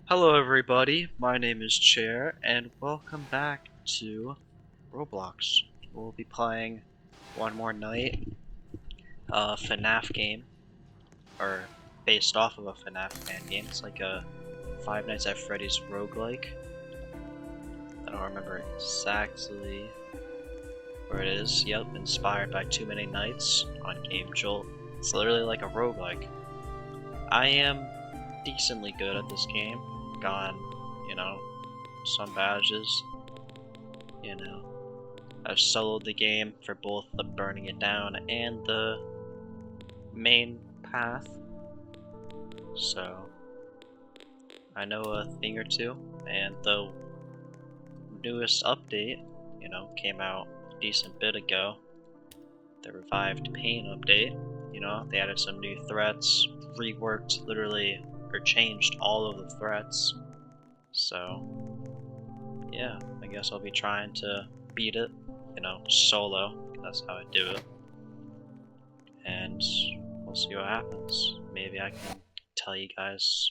Hello everybody, my name is Chair, and welcome back to Roblox. We'll be playing one more night, a FNAF game, or based off of a FNAF fan game. It's like a Five Nights at Freddy's roguelike. I don't remember exactly where it is. Yep, inspired by Too Many Nights on Game Jolt. It's literally like a roguelike. I am decently good at this game. Gotten, some badges. I've soloed the game for both the burning it down and the main path. So I know a thing or two, and the newest update, came out a decent bit ago. The Revived Pain update, they added some new threats, reworked literally or changed all of the threats. So yeah, I guess I'll be trying to beat it, solo. That's how I do it. And we'll see what happens. Maybe I can tell you guys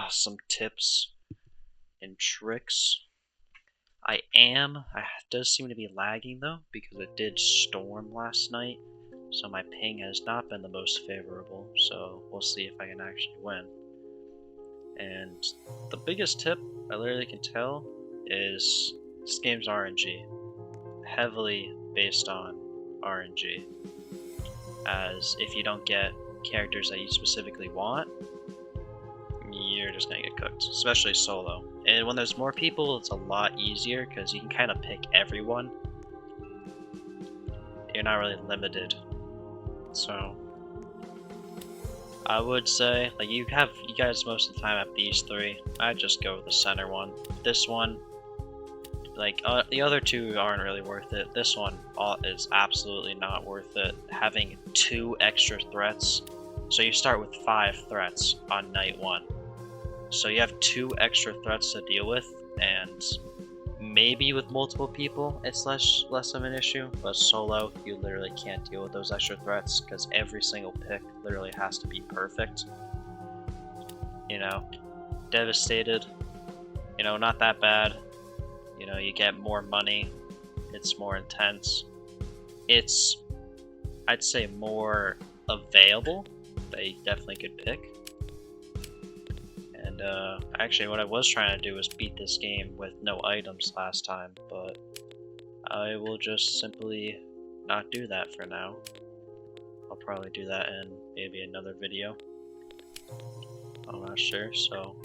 some tips and tricks. It does seem to be lagging though, because it did storm last night, so my ping has not been the most favorable, so we'll see if I can actually win. And the biggest tip I literally can tell is this game's RNG. Heavily based on RNG. As if you don't get characters that you specifically want, you're just gonna get cooked, especially solo. And when there's more people, it's a lot easier because you can kind of pick everyone. You're not really limited. So I would say, like, you guys most of the time have these three. I'd just go with the center one. This one, like, the other two aren't really worth it. This one is absolutely not worth it. Having 2 extra threats. So you start with 5 threats on night 1. So you have 2 extra threats to deal with, and maybe with multiple people it's less of an issue, but solo you literally can't deal with those extra threats because every single pick literally has to be perfect. Devastated, not that bad. You get more money, it's more intense, it's, I'd say, more available that you definitely could pick. And actually what I was trying to do was beat this game with no items last time, but I will just simply not do that for now. I'll probably do that in maybe another video. I'm not sure. So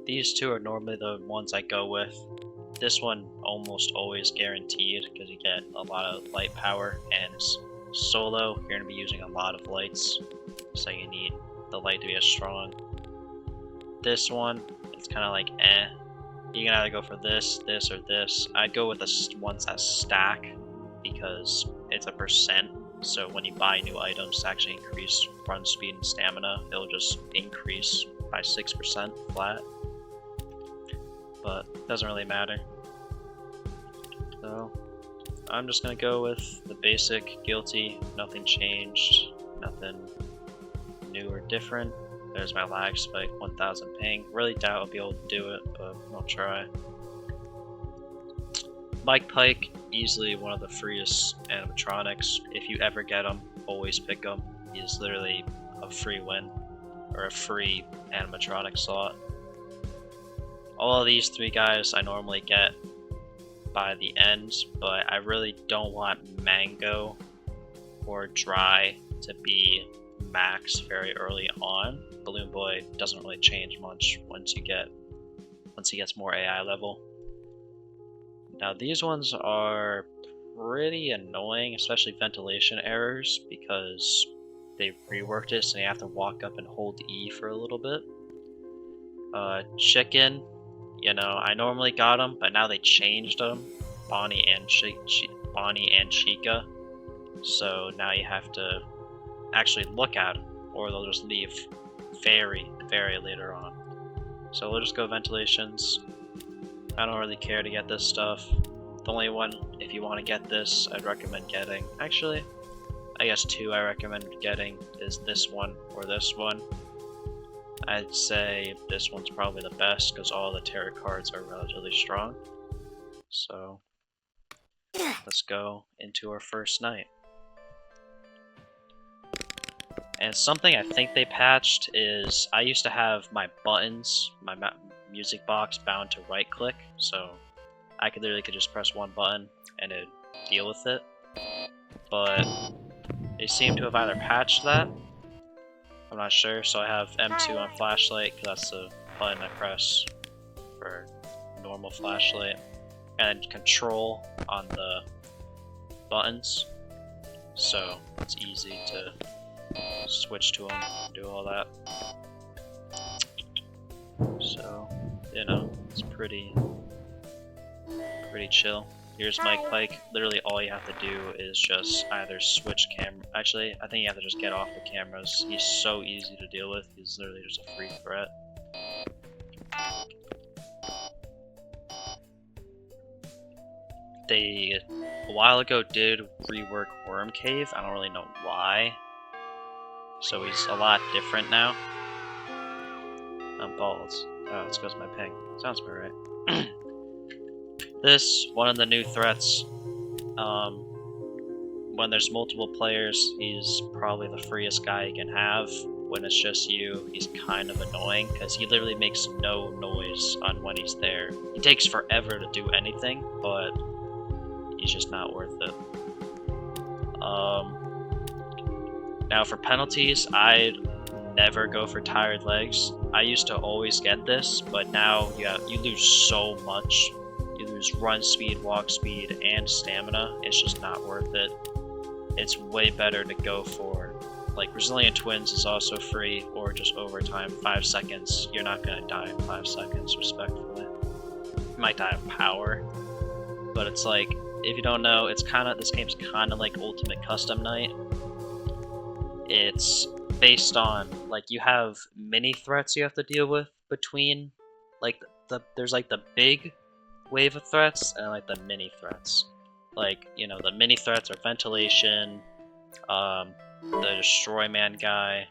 these two are normally the ones I go with. This one almost always guaranteed because you get a lot of light power, and solo you're going to be using a lot of lights, so you need the light to be as strong. This one, it's kind of like you can either go for this, or this. I'd go with the ones that stack because it's a percent, so when you buy new items to actually increase run speed and stamina, it'll just increase by 6% flat. But it doesn't really matter. So I'm just gonna go with the basic guilty, nothing changed, nothing new or different. There's my lag spike, 1000 ping. Really doubt I'll be able to do it, but I'll try. Mike Pike, easily one of the freest animatronics. If you ever get him, always pick him. He's literally a free win, or a free animatronic slot. All of these 3 guys I normally get by the end, but I really don't want Mango or Dry to be max very early on. Balloon Boy doesn't really change much once he gets more AI level. Now these ones are pretty annoying, especially ventilation errors, because they reworked it so you have to walk up and hold E for a little bit. Chicken, I normally got them, but now they changed them, Bonnie and Chica. So now you have to actually look at them, or they'll just leave very, very later on. So we'll just go ventilations. I don't really care to get this stuff. The only one, if you want to get this, I'd recommend getting, actually, I guess 2 I recommend getting is this one or this one. I'd say this one's probably the best because all the tarot cards are relatively strong. So let's go into our first night. And something I think they patched is I used to have my buttons, my music box bound to right click, so I could literally just press one button and it'd deal with it. But they seem to have either patched that, I'm not sure, so I have M2 on flashlight because that's the button I press for normal flashlight, and control on the buttons, so it's easy to switch to them and do all that. So, you know, it's pretty chill. Here's Mike Pike. Literally all you have to do is just either switch camera. Actually, I think you have to just get off the cameras. He's so easy to deal with. He's literally just a free threat. They, a while ago, did rework Worm Cave. I don't really know why. So he's a lot different now. I'm bald. Oh, it's because of my ping. Sounds about right. This, one of the new threats. When there's multiple players, he's probably the freest guy you can have. When it's just you, he's kind of annoying, because he literally makes no noise on when he's there. He takes forever to do anything, but he's just not worth it. Now for penalties, I'd never go for tired legs. I used to always get this, but now you lose so much. You lose run speed, walk speed, and stamina. It's just not worth it. It's way better to go for, like, Resilient Twins is also free, or just overtime, 5 seconds. You're not gonna die in 5 seconds, respectfully. You might die of power, but it's like, if you don't know, it's this game's kinda like Ultimate Custom Night. It's based on, like, you have mini threats you have to deal with between, like, there's like the big wave of threats and like the mini threats. Like, you know, the mini threats are ventilation, the destroy man guy,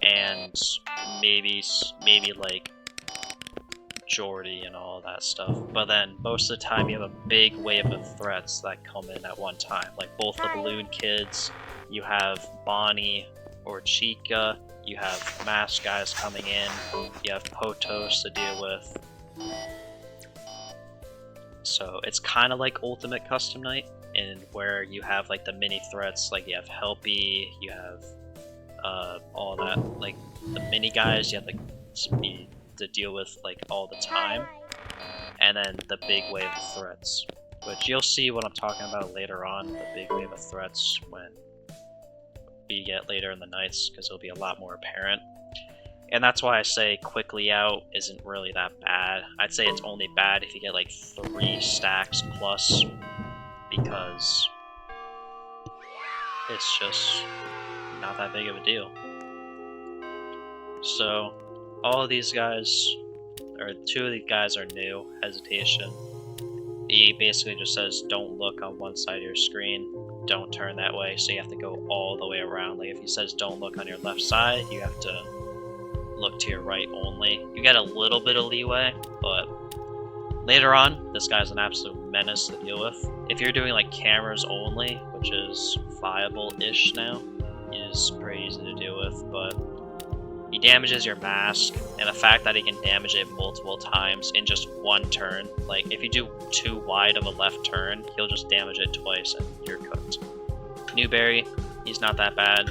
and maybe like Jordy and all that stuff. But then most of the time you have a big wave of threats that come in at one time. Like both the balloon kids, you have Bonnie or Chica, you have mask guys coming in, you have Potos to deal with. So it's kind of like Ultimate Custom Night, in where you have like the mini threats, like you have Helpy, you have all that, like the mini guys you have to deal with like all the time, and then the big wave of threats, which you'll see what I'm talking about later on, the big wave of threats when we get later in the nights, because it'll be a lot more apparent. And that's why I say quickly out isn't really that bad. I'd say it's only bad if you get like 3 stacks plus, because it's just not that big of a deal. So all of these guys, or 2 of these guys are new. Hesitation. He basically just says don't look on one side of your screen, don't turn that way, so you have to go all the way around. Like if he says don't look on your left side, you have to look to your right only. You get a little bit of leeway, but later on, this guy's an absolute menace to deal with. If you're doing like cameras only, which is viable-ish now, is pretty easy to deal with, but he damages your mask, and the fact that he can damage it multiple times in just one turn, like if you do too wide of a left turn, he'll just damage it twice and you're cooked. Newberry, he's not that bad.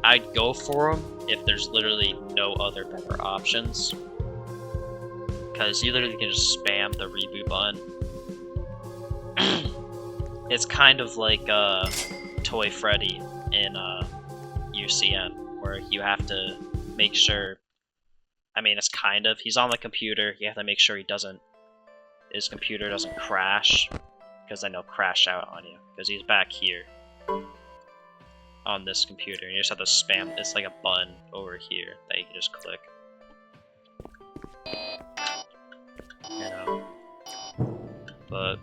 I'd go for him if there's literally no other better options, because you literally can just spam the reboot button. It's kind of like Toy Freddy in UCN, where you have to make sure, I mean, it's kind of, he's on the computer, you have to make sure his computer doesn't crash, because then he'll crash out on you, because he's back here on this computer, and you just have to spam, it's like a button over here that you can just click. You know, but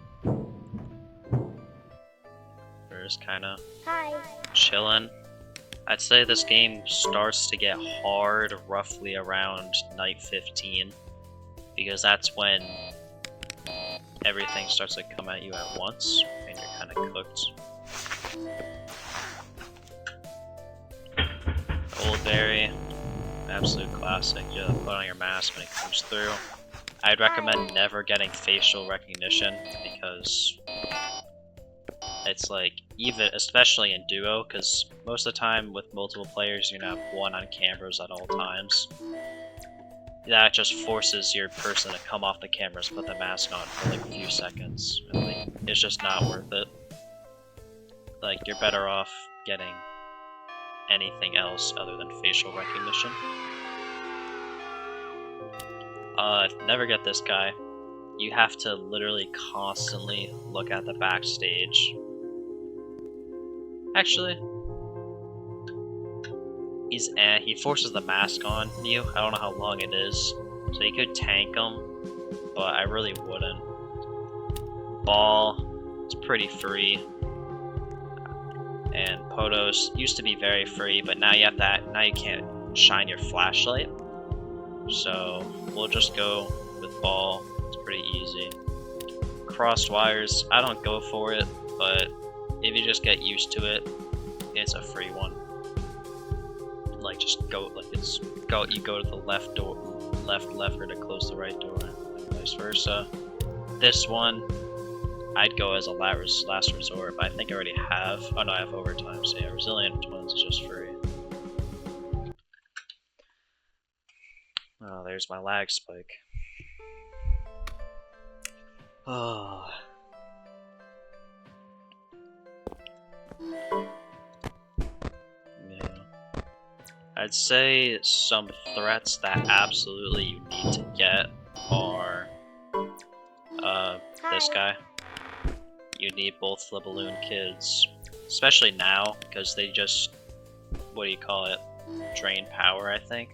we're just kind of chilling. I'd say this game starts to get hard roughly around night 15, because that's when everything starts to come at you at once, and you're kind of cooked. Old Berry, absolute classic. You put on your mask when it comes through. I'd recommend never getting facial recognition, because it's like, even, especially in duo, because most of the time with multiple players you're gonna have one on cameras at all times. That just forces your person to come off the cameras, put the mask on for like a few seconds, and like, it's just not worth it. Like, you're better off getting anything else other than facial recognition. Never get this guy. You have to literally constantly look at the backstage. Actually, he forces the mask on you. I don't know how long it is, so you could tank him, but I really wouldn't. Ball, it's pretty free. And Podos used to be very free, but now you can't shine your flashlight. So we'll just go with Ball. It's pretty easy. Crossed wires, I don't go for it, but if you just get used to it, it's a free one. Like, just go, like, you go to the left door, left lever to close the right door, and vice versa. This one, I'd go as a last resort, but I think I already have. Oh no, I have overtime, so yeah, Resilient Twins is just free. Oh, there's my lag spike. Oh. Yeah. I'd say some threats that absolutely you need to get are this guy. You need both the balloon kids, especially now, because they just, what do you call it, drain power, I think.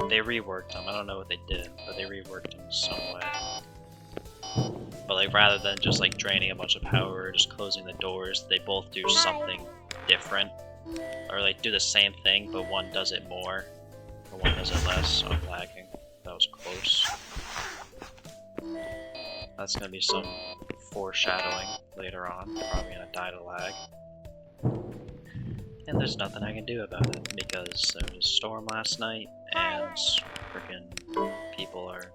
They reworked them, I don't know what they did, but they reworked them some way. But like, rather than just like draining a bunch of power or just closing the doors, they both do something different. Or like do the same thing, but one does it more, or one does it less. So I'm lagging. That was close. That's gonna be some foreshadowing later on. Probably gonna die to lag. And there's nothing I can do about it, because there was a storm last night, and freaking people are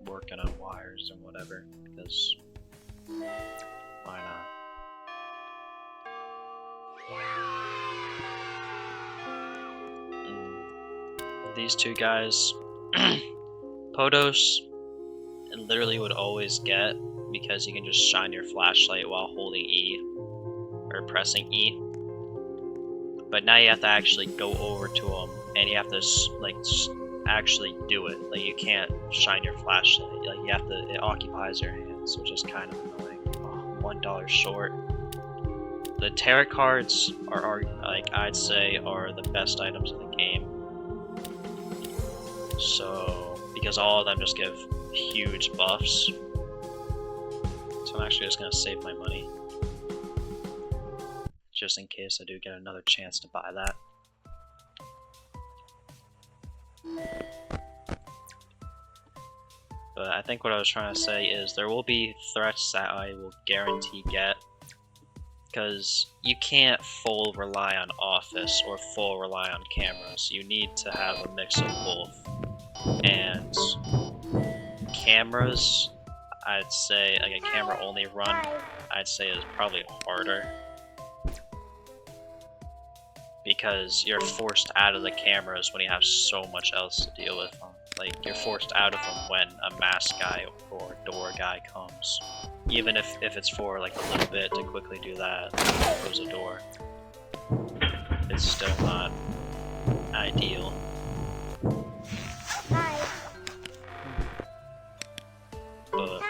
working on wires and whatever, because why not? These two guys, Podos literally would always get, because you can just shine your flashlight while holding E, or pressing E. But now you have to actually go over to them, and you have to like actually do it. Like, you can't shine your flashlight. Like, you have to. It occupies your hands, which is kind of annoying. Oh, $1 short. The tarot cards are like, I'd say, are the best items in the game. So, because all of them just give huge buffs. So I'm actually just gonna save my money, just in case I do get another chance to buy that. But I think what I was trying to say is there will be threats that I will guarantee get, because you can't full rely on Office or full rely on cameras. You need to have a mix of both. And cameras, I'd say, like a camera only run, I'd say is probably harder, because you're forced out of the cameras when you have so much else to deal with. Like, you're forced out of them when a mask guy or door guy comes. Even if it's for like a little bit to quickly do that, close a door. It's still not ideal. But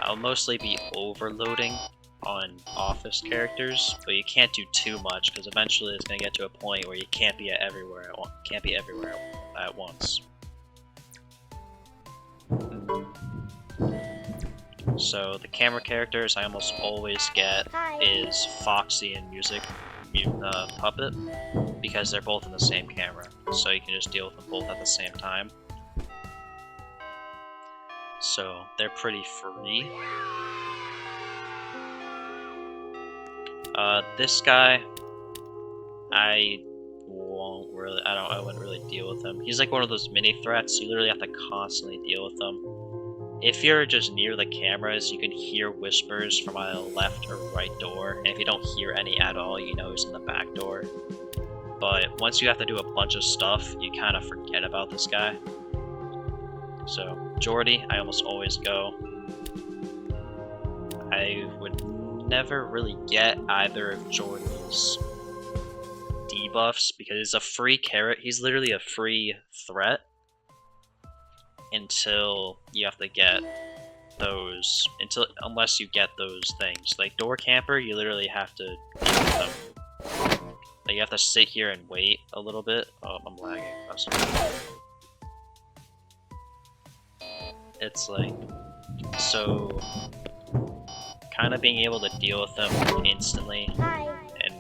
I'll mostly be overloading on Office characters, but you can't do too much, because eventually it's gonna get to a point where you can't be everywhere at once. So the camera characters I almost always get is Foxy and Music Puppet, because they're both in the same camera, so you can just deal with them both at the same time. So they're pretty free. This guy, I wouldn't really deal with him. He's like one of those mini threats. You literally have to constantly deal with them. If you're just near the cameras, you can hear whispers from a left or right door, and if you don't hear any at all, you know he's in the back door. But once you have to do a bunch of stuff, you kind of forget about this guy. So, Jordy, I almost always go. I would never really get either of Jordy's debuffs, because it's a free carrot. He's literally a free threat until you have to get those, unless you get those things. Like door camper, you literally have to deal with them. Like you have to sit here and wait a little bit. Oh, I'm lagging. It's like, so kind of being able to deal with them instantly and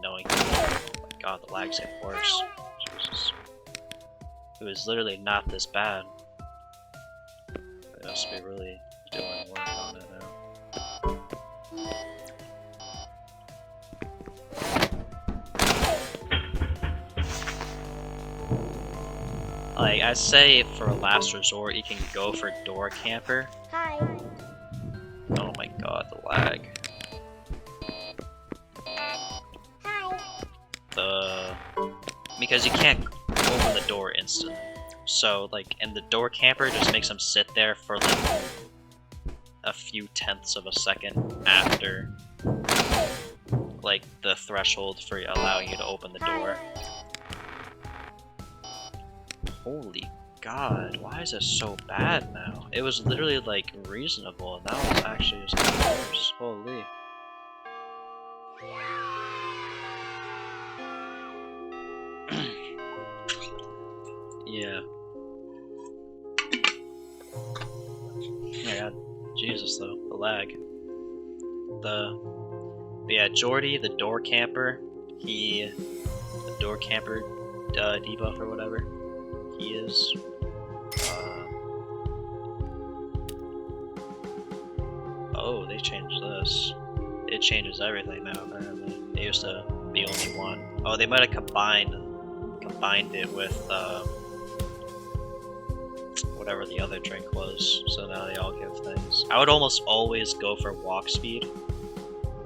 knowing, oh my god, the lag's getting worse. Jesus. It was literally not this bad. I must be really doing work on it now. Like, I say for a last resort, you can go for door camper. Hi. Oh my god, the lag. Because you can't open the door instantly. So, like, and the door camper just makes them sit there for, like, a few tenths of a second after, like, the threshold for allowing you to open the door. Holy god, why is this so bad now? It was literally, like, reasonable, and now it's actually just worse. Holy. Yeah. Yeah, Jesus though, the lag. But yeah, Jordy, the door camper, the door camper debuff or whatever, he is. Oh, they changed this. It changes everything now, apparently. It used to be only one. Oh, they might have combined it with, whatever the other drink was, so now they all give things. I would almost always go for walk speed,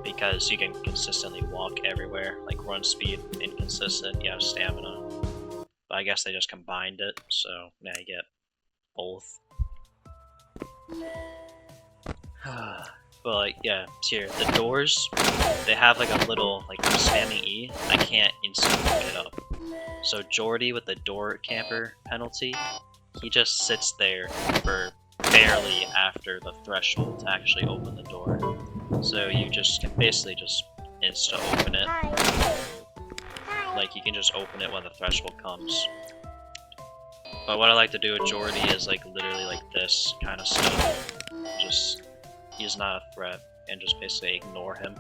because you can consistently walk everywhere. Like run speed, inconsistent, you have stamina. But I guess they just combined it, so now you get both. But like, yeah, it's here. The doors, they have like a little, like I'm spamming E, I can't instantly pick it up. So Jordy with the door camper penalty, he just sits there for barely after the threshold to actually open the door. So you just can basically just insta-open it. Like, you can just open it when the threshold comes. But what I like to do with Jordy is, like, literally like this kind of stuff. Just, he's not a threat, and just basically ignore him.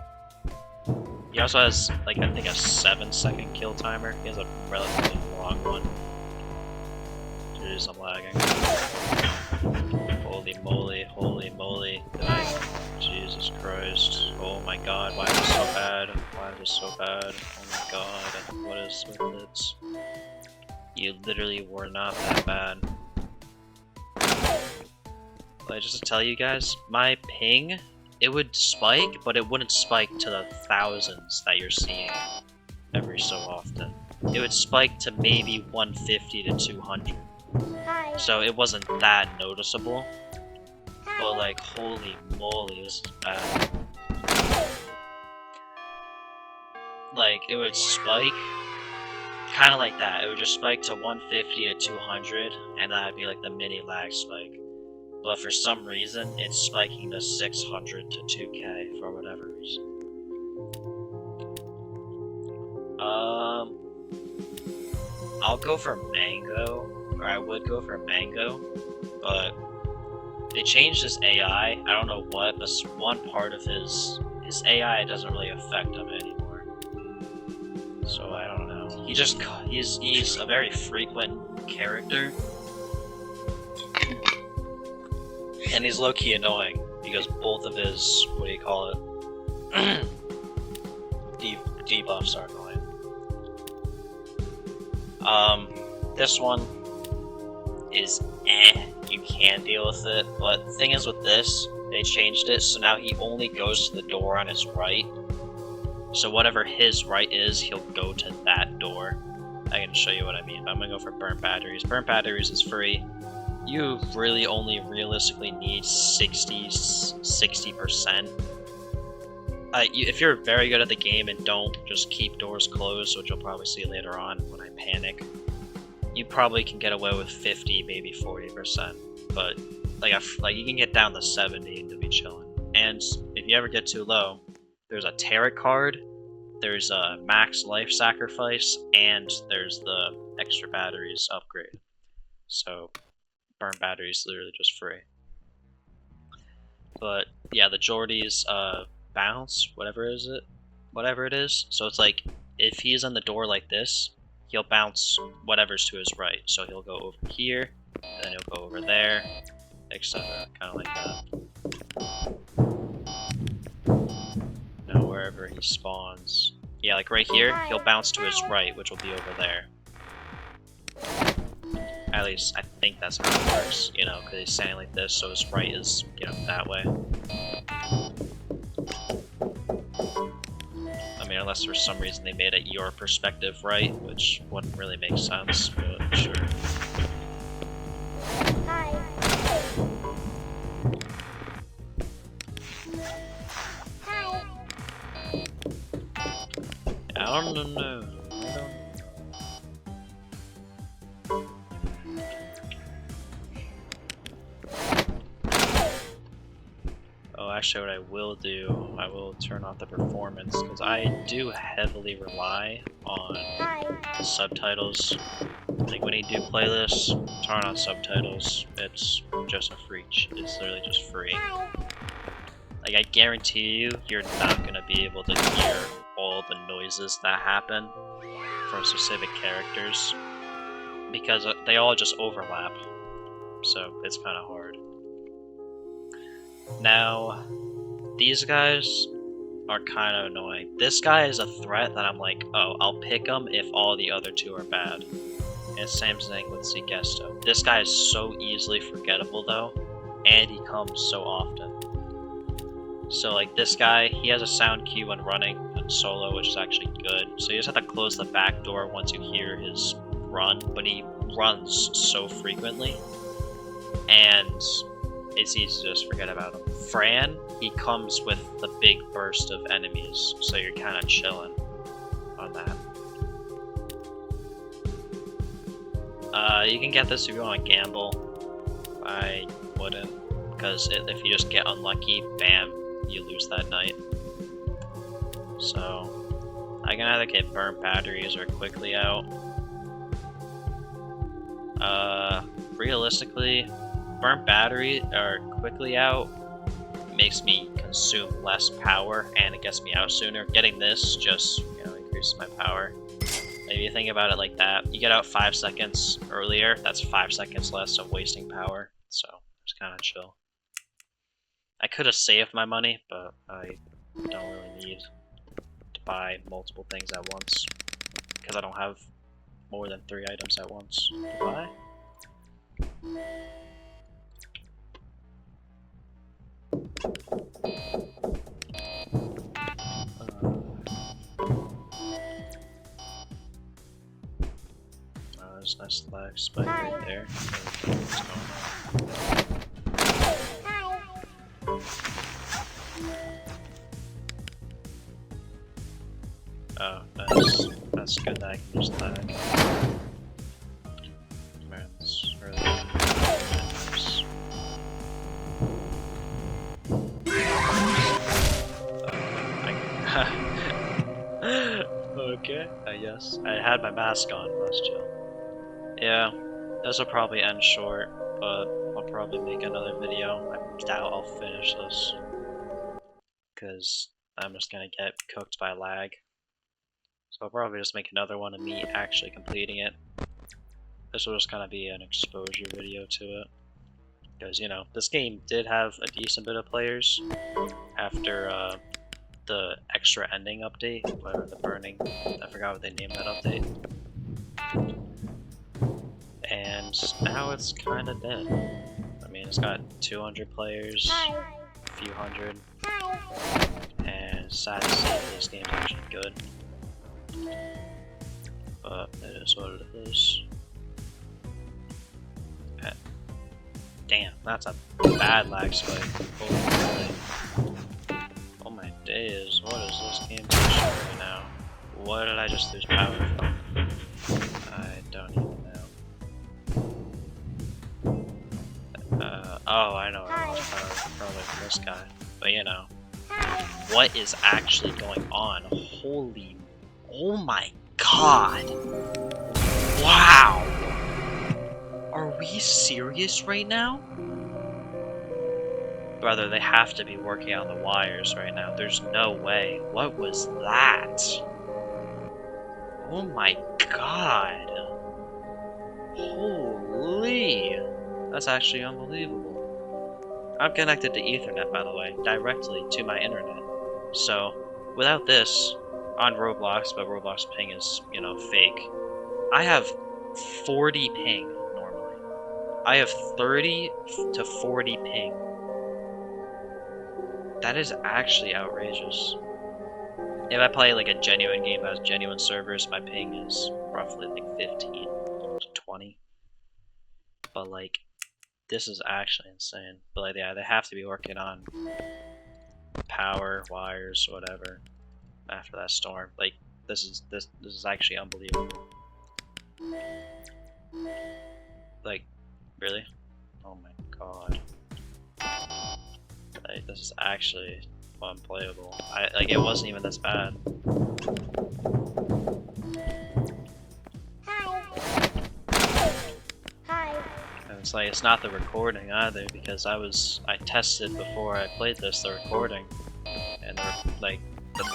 He also has, like, I think a 7-second kill timer. He has a relatively long one. Jeez, I'm lagging. Holy moly, holy moly. Jesus Christ. Oh my god, why is this so bad? Why is this so bad? Oh my god, what is with it? You literally were not that bad. Like, just to tell you guys, my ping, it would spike, but it wouldn't spike to the thousands that you're seeing every so often. It would spike to maybe 150 to 200. Hi. So it wasn't that noticeable. But like, holy moly, this is bad. Like, it would spike, kind of like that. It would just spike to 150 to 200, and that'd be like the mini lag spike. But for some reason, it's spiking to 600 to 2k for whatever reason. I'll go for Mango, or I would go for Mango, but they changed his AI. I don't know what, but one part of his AI doesn't really affect him anymore. So I don't know. He's a very frequent character. And he's low-key annoying, because both of his, what do you call it, debuffs are annoying. This one is you can deal with it, but the thing is with this, they changed it, so now he only goes to the door on his right. So whatever his right is, he'll go to that door. I can show you what I mean, but I'm gonna go for burnt batteries. Burnt batteries is free. You really only realistically need 60%. If you're very good at the game and don't just keep doors closed, which you'll probably see later on when I panic, you probably can get away with 50, maybe 40%. But like you can get down to 70 and you'll be chilling. And if you ever get too low, there's a tarot card, there's a max life sacrifice, and there's the extra batteries upgrade. So burnt batteries literally just free. But yeah, the Geordie's bounce, whatever it is. So it's like if he's on the door like this, he'll bounce whatever's to his right. So he'll go over here, and then he'll go over there, etc. Kind of like that. Now wherever he spawns, yeah, like right here, he'll bounce to his right, which will be over there. At least, I think that's how it works, you know, because he's standing like this, so his right is, you know, that way. I mean, unless for some reason they made it your perspective right, which wouldn't really make sense, but sure. Hi. Hi. I don't know. Oh, actually, what I will do, I will turn off the performance, because I do heavily rely on subtitles. Like, when you do play this, turn on subtitles. It's just a free. It's literally just free. Like, I guarantee you, you're not going to be able to hear all the noises that happen from specific characters, because they all just overlap. So, it's kind of hard. Now, these guys are kind of annoying. This guy is a threat that I'm like, oh, I'll pick him if all the other two are bad. And same thing with Zgesto. This guy is so easily forgettable though, and he comes so often. So like this guy, he has a sound cue when running in solo, which is actually good. So you just have to close the back door once you hear his run, but he runs so frequently, and it's easy to just forget about him. Fran, he comes with the big burst of enemies, so you're kind of chilling on that. You can get this if you want to gamble. I wouldn't, because if you just get unlucky, bam, you lose that night. So, I can either get burnt batteries or quickly out. Realistically, burnt battery or quickly out makes me consume less power and it gets me out sooner. Getting this just, you know, increases my power. If you think about it like that, you get out 5 seconds earlier, that's 5 seconds less of wasting power, so it's kind of chill. I could have saved my money, but I don't really need to buy multiple things at once, because I don't have more than 3 items at once to buy. There's a nice lag spike right there. What's going on? Oh, that's good that I can use lag. Man, it's really nice. Okay, I guess. I had my mask on, let's chill. Yeah, this will probably end short, but I'll probably make another video. I doubt I'll finish this, because I'm just gonna get cooked by lag. So I'll probably just make another one of me actually completing it. This will just kind of be an exposure video to it. Because, you know, this game did have a decent bit of players after the extra ending update, or the burning, I forgot what they named that update. And now it's kind of dead. I mean, it's got 200 players, a few hundred, and it's sad to see that this game's actually good. But it is what it is. Damn, that's a bad lag spike. Oh my days, what is this game doing right now? What did I just lose power from? I don't even know. Oh, I know I lost power probably from this guy. But you know, what is actually going on? Holy, oh my god! Wow! Are we serious right now? Brother, they have to be working on the wires right now. There's no way. What was that? Oh my god. Holy. That's actually unbelievable. I'm connected to Ethernet, by the way, directly to my internet. So, without this, on Roblox, but Roblox ping is, you know, fake, I have 40 ping normally. I have 30 to 40 ping. That is actually outrageous. If I play like a genuine game that has genuine servers, my ping is roughly like 15 to 20. But like, this is actually insane. But like, yeah, they have to be working on power, wires, whatever, after that storm. Like, this is actually unbelievable. Like, really? Oh my god. Like, this is actually unplayable. Like, it wasn't even this bad. And it's like, it's not the recording either, because I tested before I played this, the recording, and the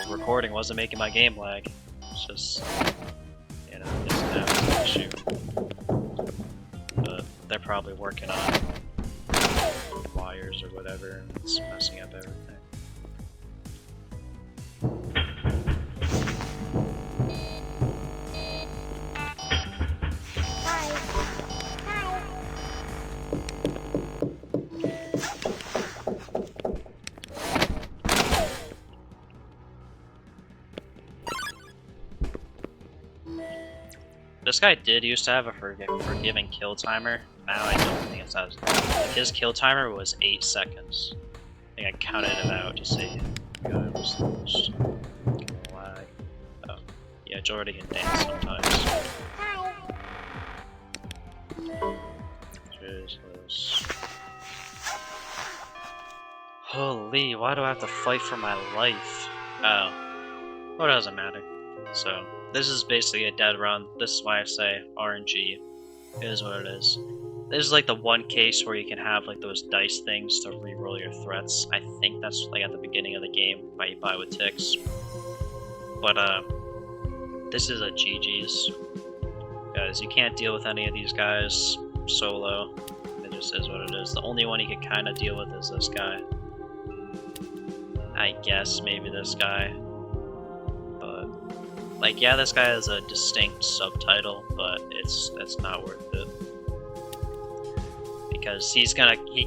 recording wasn't making my game lag. It's just, you know, it's an issue. But they're probably working on wires or whatever, and it's messing up everything. This guy did used to have a forgiving kill timer. Now I don't think it's as long. Like, his kill timer was 8 seconds. I think I counted it out to see. God, what's this? Lag. Oh, yeah, Jordan can dance sometimes. Jesus. Holy, why do I have to fight for my life? Oh, well, it doesn't matter. So, this is basically a dead run. This is why I say RNG. It is what it is. This is like the one case where you can have like those dice things to re-roll your threats. I think that's like at the beginning of the game by you buy with ticks. But this is a GG's. Guys, you can't deal with any of these guys solo. It just is what it is. The only one you can kind of deal with is this guy. I guess maybe this guy. But like, yeah, this guy has a distinct subtitle, but it's not worth it. Because he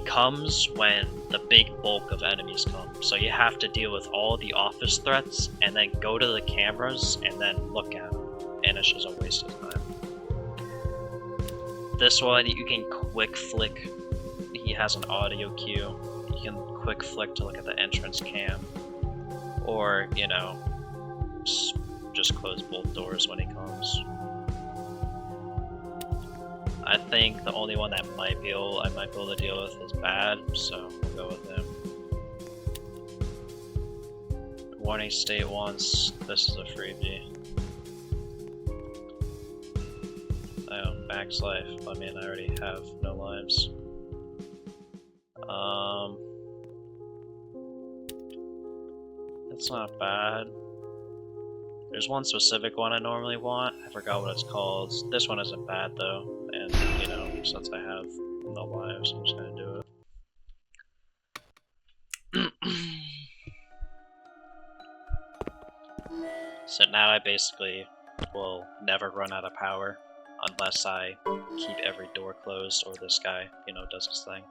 comes when the big bulk of enemies come. So you have to deal with all the office threats, and then go to the cameras, and then look at them. And it's just a waste of time. This one, you can quick flick. He has an audio cue. You can quick flick to look at the entrance cam. Or, you know, just close both doors when he comes. I think the only one that I might be able to deal with is bad, so we'll go with him. Warning state once, this is a freebie. Oh, max life. I mean, I already have no lives. It's not bad. There's one specific one I normally want. I forgot what it's called. This one isn't bad though, and you know, since I have no lives, I'm just gonna do it. So now I basically will never run out of power unless I keep every door closed or this guy, you know, does his thing.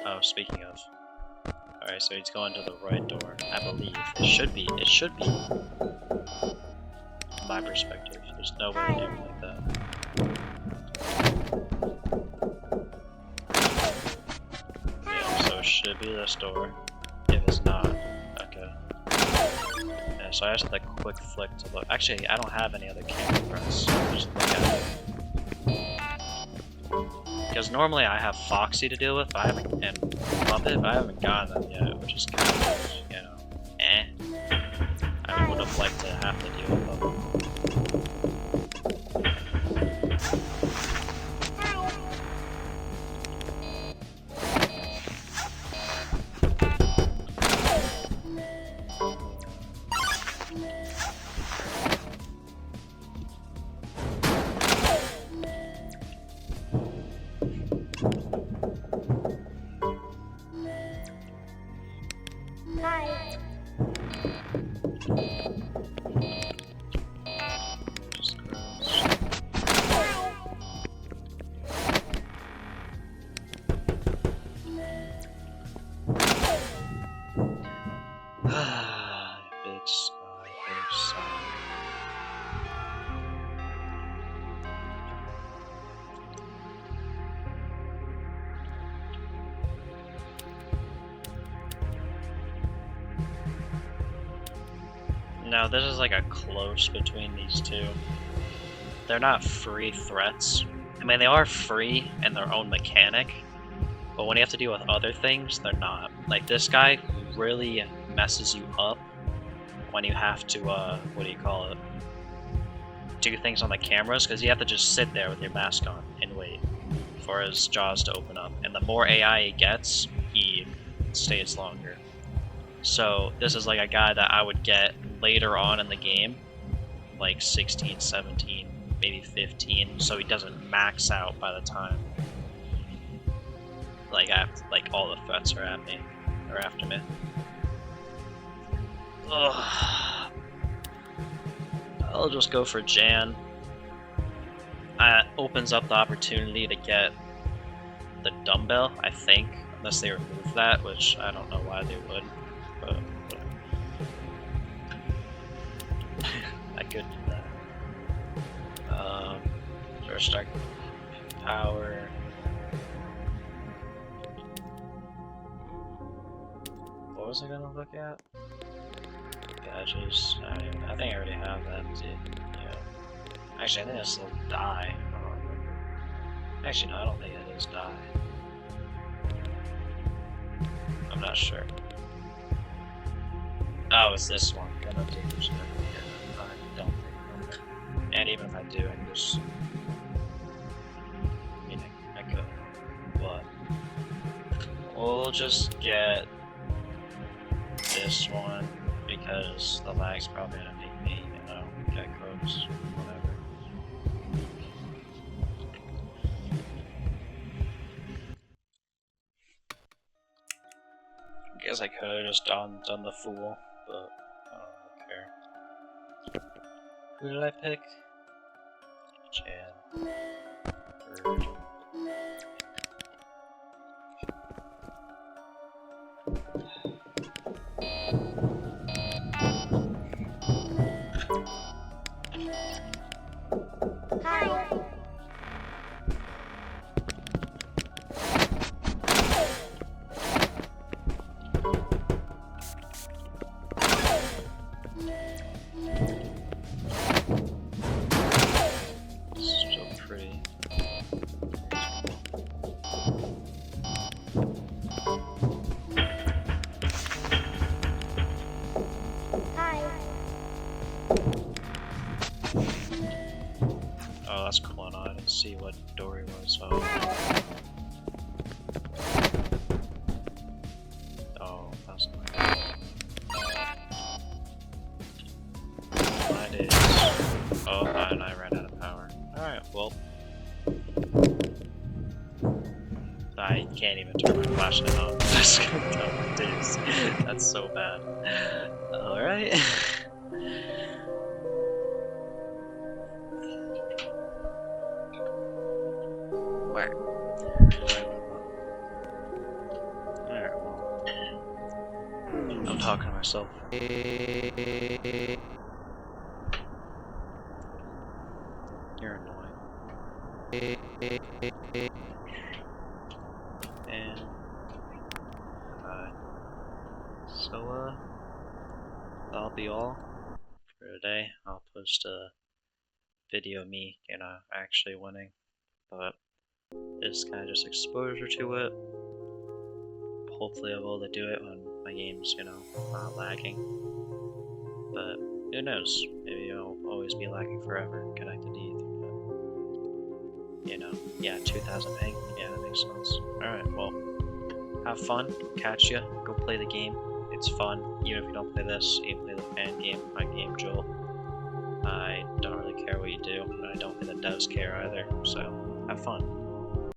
Oh, speaking of. Alright, so he's going to the right door, I believe. It should be. My perspective. There's no way to do it like that. Yeah, so it should be this door. If it's not, okay. Yeah, so I just have to quick flick to look. Actually, I don't have any other camera fronts, so I'll just look at it. Because normally I have Foxy to deal with, but I haven't, and Muppet, but I haven't gotten them yet, which is kind of, you know, eh. I would have liked to have to deal with them. Big sigh, big sigh. Now this is like a close between these two. They're not free threats. I mean, they are free in their own mechanic, but when you have to deal with other things, they're not. Like this guy really messes you up when you have to, what do you call it? Do things on the cameras, because you have to just sit there with your mask on and wait for his jaws to open up. And the more AI he gets, he stays longer. So this is like a guy that I would get later on in the game, like 16, 17, maybe 15, so he doesn't max out by the time like all the threats are at me or after me. Ugh. I'll just go for Jan. Opens up the opportunity to get the dumbbell, I think, unless they remove that, which I don't know why they would, but whatever. I could do that. First start power. What was I gonna look at? Gadgets. I think I already have that. Yeah. Actually, I think it's still die. I don't remember. Actually, no, I don't think it is die. I'm not sure. Oh, it's this one. I don't think remember. And even if I do, I can just. I mean, I could. But. We'll just get this one. Because the lag's probably gonna make me, you know, get close, whatever. I guess I could have just done the fool, but I don't care. Who did I pick? Jan. Bird. Oh, that's cool. No, I didn't see what door he was. Oh, that's not. Alright, well. I can't even turn my flashlight on. That's gonna tell my days. That's so bad. Alright. Where? Alright, well. I'm talking to myself. You're annoying. And so that'll be all for today. I'll post a video of me, actually winning, but it's kind of just exposure to it. Hopefully I'll be able to do it when my game's, not lagging. But who knows? Maybe I'll always be lagging forever connected to Ether. But, yeah, 2000 ping. Yeah, that makes sense. Alright, well, have fun. Catch ya. Go play the game. It's fun. Even if you don't play this, you can play the fan game, my game, Joel. I don't really care what you do, and I don't think the devs care either, so have fun.